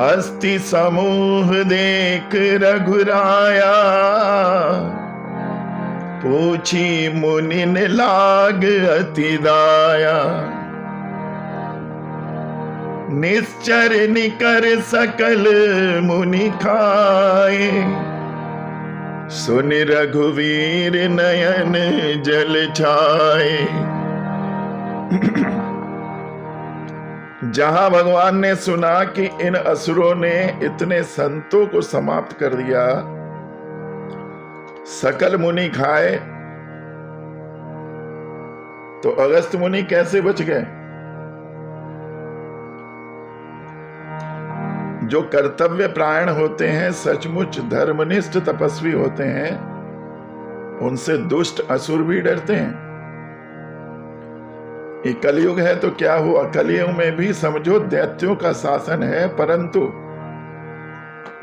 अस्थि समूह देख रघुराया, पूछी मुनिन लाग अति दाया। निश्चर निकर सकल मुनि खाए, सुन रघुवीर नयन जल छाए। जहां भगवान ने सुना कि इन असुरों ने इतने संतों को समाप्त कर दिया, सकल मुनि खाए, तो अगस्त मुनि कैसे बच गए? जो कर्तव्य प्राण होते हैं, सचमुच धर्मनिष्ठ तपस्वी होते हैं, उनसे दुष्ट असुर भी डरते हैं। ये कलयुग है तो क्या हुआ, कलयुग में भी समझो दैत्यों का शासन है, परंतु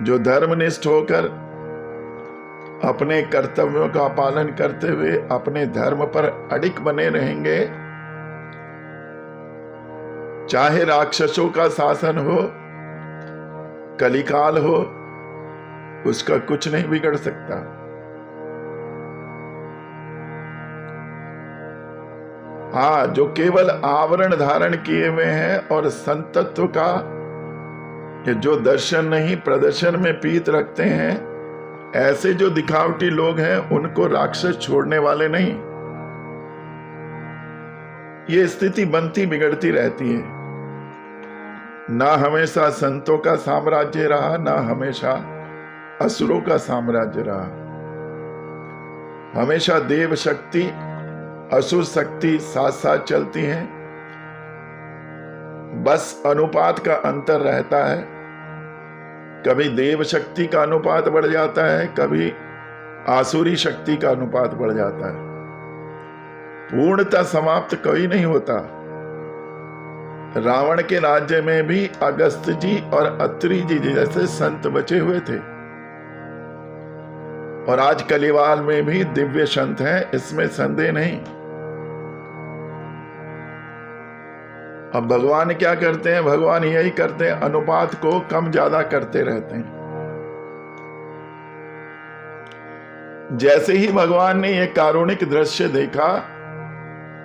जो धर्मनिष्ठ होकर अपने कर्तव्यों का पालन करते हुए अपने धर्म पर अडिग बने रहेंगे, चाहे राक्षसों का शासन हो, कलिकाल हो, उसका कुछ नहीं बिगड़ सकता। हाँ, जो केवल आवरण धारण किए हुए हैं और संतत्व का जो दर्शन नहीं प्रदर्शन में प्रीत रखते हैं, ऐसे जो दिखावटी लोग हैं उनको राक्षस छोड़ने वाले नहीं। ये स्थिति बनती बिगड़ती रहती है। ना हमेशा संतों का साम्राज्य रहा, ना हमेशा असुरों का साम्राज्य रहा। हमेशा देव शक्ति असुर शक्ति साथ साथ चलती हैं। बस अनुपात का अंतर रहता है। कभी देव शक्ति का अनुपात बढ़ जाता है, कभी आसुरी शक्ति का अनुपात बढ़ जाता है। पूर्णतः समाप्त कोई नहीं होता। रावण के राज्य में भी अगस्त जी और अत्रि जी जैसे संत बचे हुए थे, और आज कलिवाल में भी दिव्य संत हैं, इसमें संदेह नहीं। अब भगवान क्या करते हैं? भगवान यही करते हैं, अनुपात को कम ज्यादा करते रहते हैं। जैसे ही भगवान ने यह कारुणिक दृश्य देखा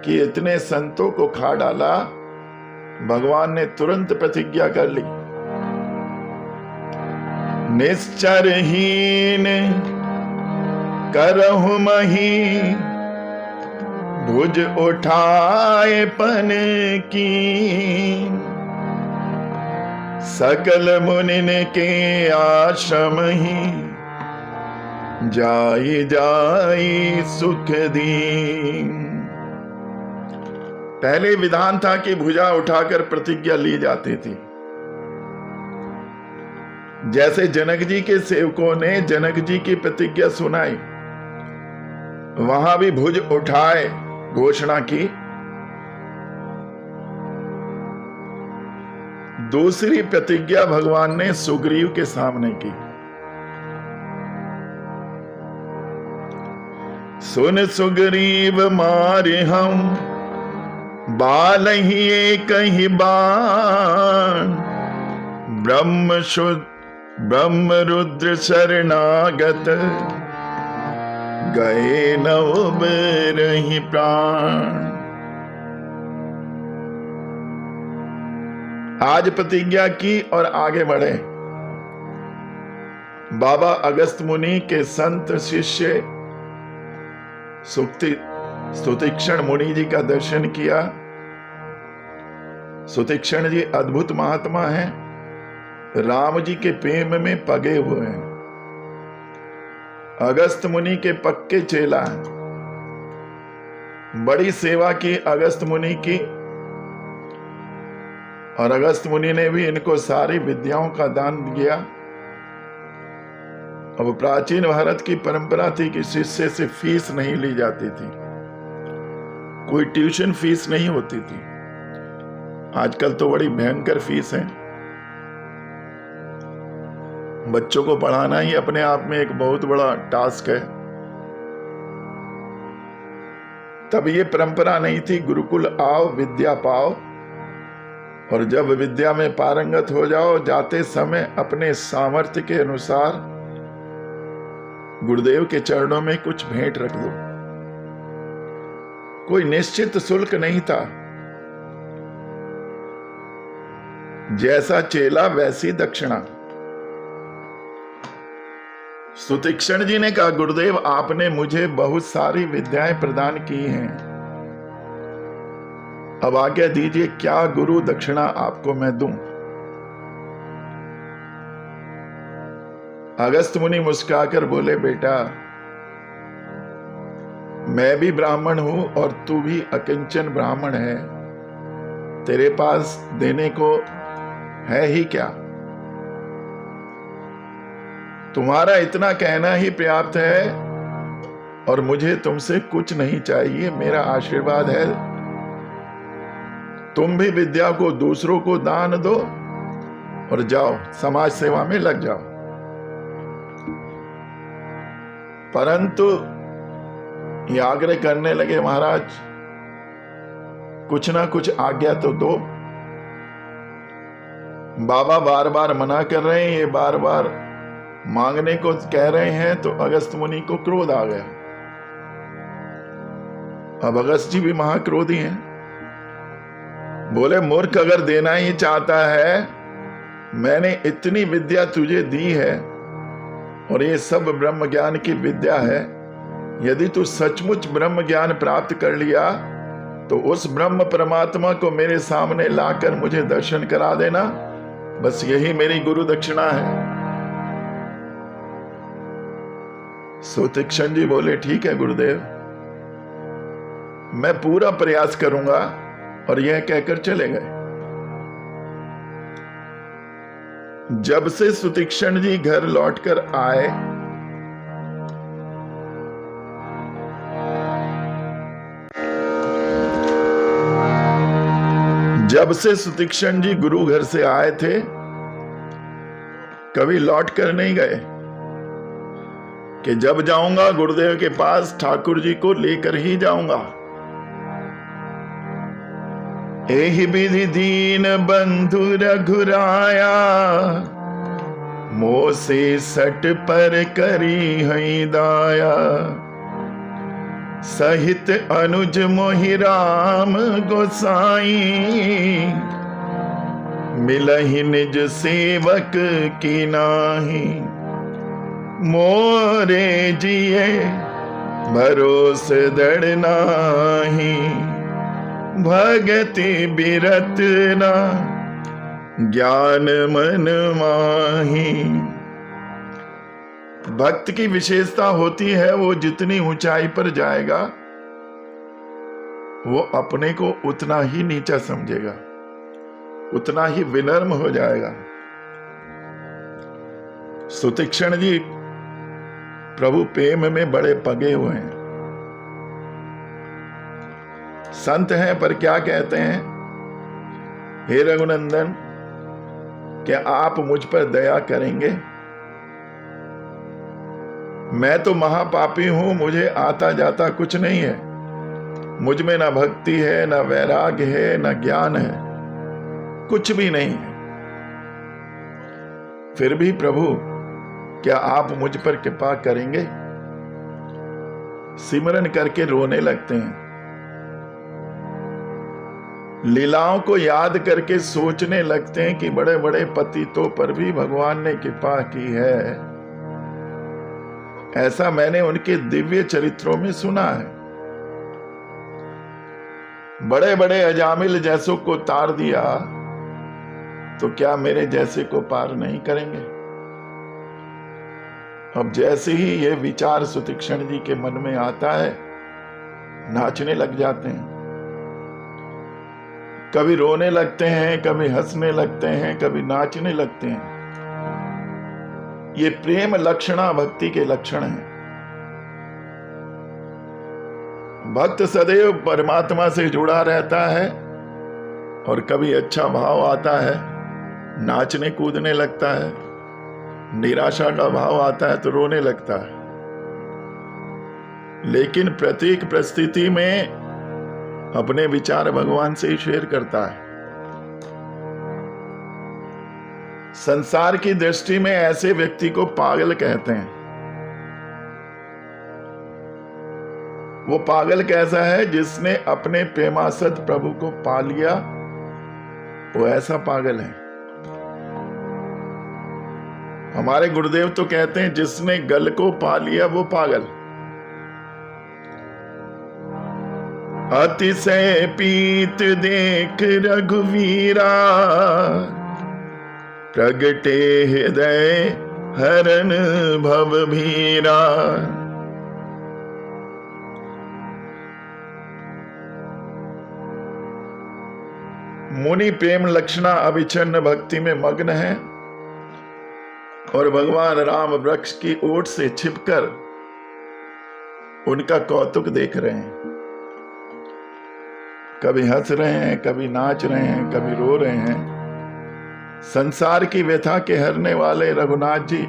कि इतने संतों को खा डाला, भगवान ने तुरंत प्रतिज्ञा कर ली, निश्चरहीन करहु मही भुज उठाए पन की, सकल मुनिन के आश्रम ही जाई जाई सुख दी। पहले विधान था कि भुजा उठाकर प्रतिज्ञा ली जाती थी। जैसे जनक जी के सेवकों ने जनक जी की प्रतिज्ञा सुनाई, वहां भी भुज उठाए घोषणा की। दूसरी प्रतिज्ञा भगवान ने सुग्रीव के सामने की, सुन सुग्रीव मारे हम बाल ही एक ही बाण, ब्रह्म रुद्र शरणागत गए न उबरहि प्राण। आज प्रतिज्ञा की और आगे बढ़े। बाबा अगस्त मुनि के संत शिष्य सुतीक्षण मुनि जी का दर्शन किया। सुतीक्षण जी अद्भुत महात्मा हैं, राम जी के प्रेम में पगे हुए हैं, अगस्त मुनि के पक्के चेला हैं। बड़ी सेवा की अगस्त मुनि की, और अगस्त मुनि ने भी इनको सारी विद्याओं का दान दिया। अब प्राचीन भारत की परंपरा थी कि शिष्य से फीस नहीं ली जाती थी, कोई ट्यूशन फीस नहीं होती थी। आजकल तो बड़ी भयंकर फीस है। बच्चों को पढ़ाना ही अपने आप में एक बहुत बड़ा टास्क है। तब ये परंपरा नहीं थी, गुरुकुल आओ विद्या पाओ, और जब विद्या में पारंगत हो जाओ, जाते समय अपने सामर्थ्य के अनुसार गुरुदेव के चरणों में कुछ भेंट रख दो। कोई निश्चित शुल्क नहीं था, जैसा चेला वैसी दक्षिणा। सुतीक्षण जी ने कहा, गुरुदेव आपने मुझे बहुत सारी विद्याएं प्रदान की हैं, अब आज्ञा दीजिए क्या गुरु दक्षिणा आपको मैं दूं। अगस्त मुनि मुस्कुराकर बोले, बेटा मैं भी ब्राह्मण हूं और तू भी अकिंचन ब्राह्मण है, तेरे पास देने को है ही क्या? तुम्हारा इतना कहना ही पर्याप्त है, और मुझे तुमसे कुछ नहीं चाहिए। मेरा आशीर्वाद है, तुम भी विद्या को दूसरों को दान दो और जाओ समाज सेवा में लग जाओ। परंतु ये आग्रह करने लगे, महाराज कुछ ना कुछ आज्ञा तो दो। बाबा बार बार मना कर रहे हैं, ये बार बार मांगने को कह रहे हैं, तो अगस्त मुनि को क्रोध आ गया। अब अगस्त जी भी महाक्रोधी हैं। बोले, मूर्ख, अगर देना ही चाहता है, मैंने इतनी विद्या तुझे दी है और ये सब ब्रह्म ज्ञान की विद्या है। यदि तू सचमुच ब्रह्म ज्ञान प्राप्त कर लिया तो उस ब्रह्म परमात्मा को मेरे सामने लाकर मुझे दर्शन करा देना, बस यही मेरी गुरु दक्षिणा है। सुतीक्ष्ण जी बोले, ठीक है गुरुदेव, मैं पूरा प्रयास करूंगा, और यह कहकर चले गए। जब से सुतीक्ष्ण जी घर लौटकर आए, जब से सुतीक्ष्ण जी गुरु घर से आए थे, कभी लौट कर नहीं गए कि जब जाऊंगा गुरुदेव के पास ठाकुर जी को लेकर ही जाऊंगा। एहि विधि दीन बंधु रघुराया, मोसे सट पर करी हई दाया। सहित अनुज मोहि राम गोसाई, मिलहि निज सेवक की नाही। मोरे जिए भरोस दृढ़ नाही, भगति बिरत ना ज्ञान मन माही। भक्त की विशेषता होती है, वो जितनी ऊंचाई पर जाएगा वो अपने को उतना ही नीचा समझेगा, उतना ही विनम्र हो जाएगा। सुतीक्ष्ण जी प्रभु प्रेम में बड़े पगे हुए हैं, संत हैं, पर क्या कहते हैं, हे रघुनंदन, क्या आप मुझ पर दया करेंगे? मैं तो महापापी हूं, मुझे आता जाता कुछ नहीं है, मुझ में ना भक्ति है, ना वैराग्य है, ना ज्ञान है, कुछ भी नहीं है। फिर भी प्रभु क्या आप मुझ पर कृपा करेंगे? सिमरन करके रोने लगते हैं, लीलाओं को याद करके सोचने लगते हैं कि बड़े बड़े पतितों पर भी भगवान ने कृपा की है। ऐसा मैंने उनके दिव्य चरित्रों में सुना है। बड़े बड़े अजामिल जैसों को तार दिया, तो क्या मेरे जैसे को पार नहीं करेंगे? अब जैसे ही ये विचार सुतीक्ष्ण जी के मन में आता है, नाचने लग जाते हैं। कभी रोने लगते हैं, कभी हंसने लगते हैं, कभी नाचने लगते हैं। ये प्रेम लक्षणा भक्ति के लक्षण हैं। भक्त सदैव परमात्मा से जुड़ा रहता है, और कभी अच्छा भाव आता है, नाचने कूदने लगता है। निराशा का भाव आता है तो रोने लगता है। लेकिन प्रत्येक परिस्थिति में अपने विचार भगवान से ही शेयर करता है। संसार की दृष्टि में ऐसे व्यक्ति को पागल कहते हैं। वो पागल कैसा है? जिसने अपने प्रेमासक्त प्रभु को पा लिया, वो ऐसा पागल है। हमारे गुरुदेव तो कहते हैं, जिसने गल को पा लिया वो पागल। अतिशय पीत देख रघुवीरा, प्रगटे हृदय हरन भव भीरा। मुनि प्रेम लक्षणा अविच्छिन्न भक्ति में मग्न है, और भगवान राम वृक्ष की ओट से छिपकर उनका कौतुक देख रहे हैं। कभी हंस रहे हैं, कभी नाच रहे हैं, कभी रो रहे हैं। संसार की व्यथा के हरने वाले रघुनाथ जी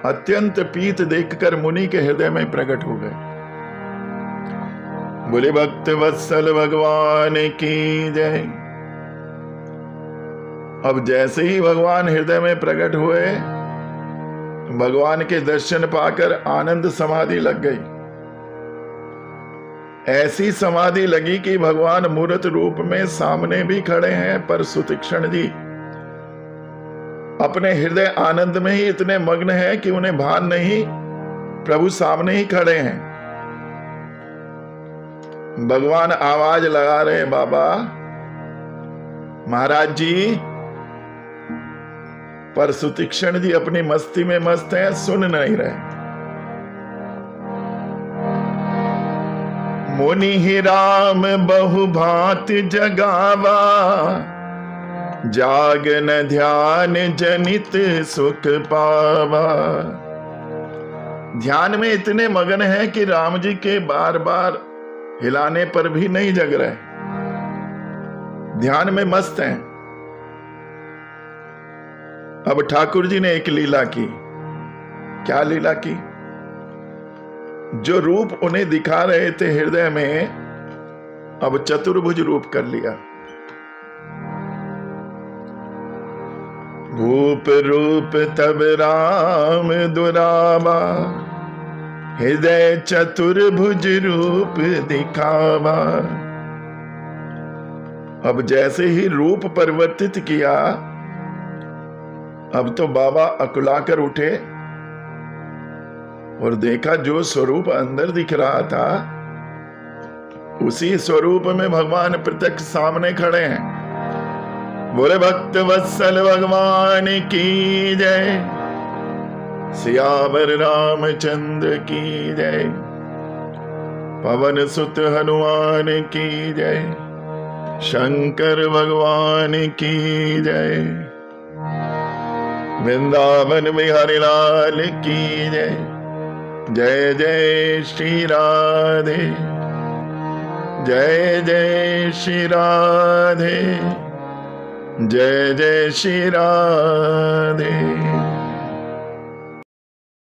अत्यंत पीत देखकर मुनि के हृदय में प्रकट हो गए। बोले भक्त वत्सल भगवान की जय। अब जैसे ही भगवान हृदय में प्रकट हुए, भगवान के दर्शन पाकर आनंद समाधि लग गई। ऐसी समाधि लगी कि भगवान मूर्त रूप में सामने भी खड़े हैं, पर सुतीक्ष्ण जी अपने हृदय आनंद में ही इतने मग्न हैं कि उन्हें भान नहीं, प्रभु सामने ही खड़े हैं। भगवान आवाज लगा रहे, बाबा महाराज जी, पर सुतीक्ष्ण जी अपनी मस्ती में मस्त हैं, सुन नहीं रहे। मुनि ही राम बहु भांति जगावा, जागन ध्यान जनित सुख पावा। ध्यान में इतने मगन हैं कि राम जी के बार बार हिलाने पर भी नहीं जग रहे, ध्यान में मस्त हैं। अब ठाकुर जी ने एक लीला की। क्या लीला की? जो रूप उन्हें दिखा रहे थे हृदय में, अब चतुर्भुज रूप कर लिया। भूप रूप तब राम दुरावा, हृदय चतुर्भुज रूप दिखावा। अब जैसे ही रूप परिवर्तित किया, अब तो बाबा अकुलाकर उठे और देखा जो स्वरूप अंदर दिख रहा था, उसी स्वरूप में भगवान प्रत्यक्ष सामने खड़े हैं। बोले भक्त वत्सल भगवान की जय, सियावर रामचंद्र की जय, पवन सुत हनुमान की जय, शंकर भगवान की जय, वृंदावन बिहारी लाल की जय। जय जय श्री राधे, जय जय श्री राधे, जय जय श्री राधे।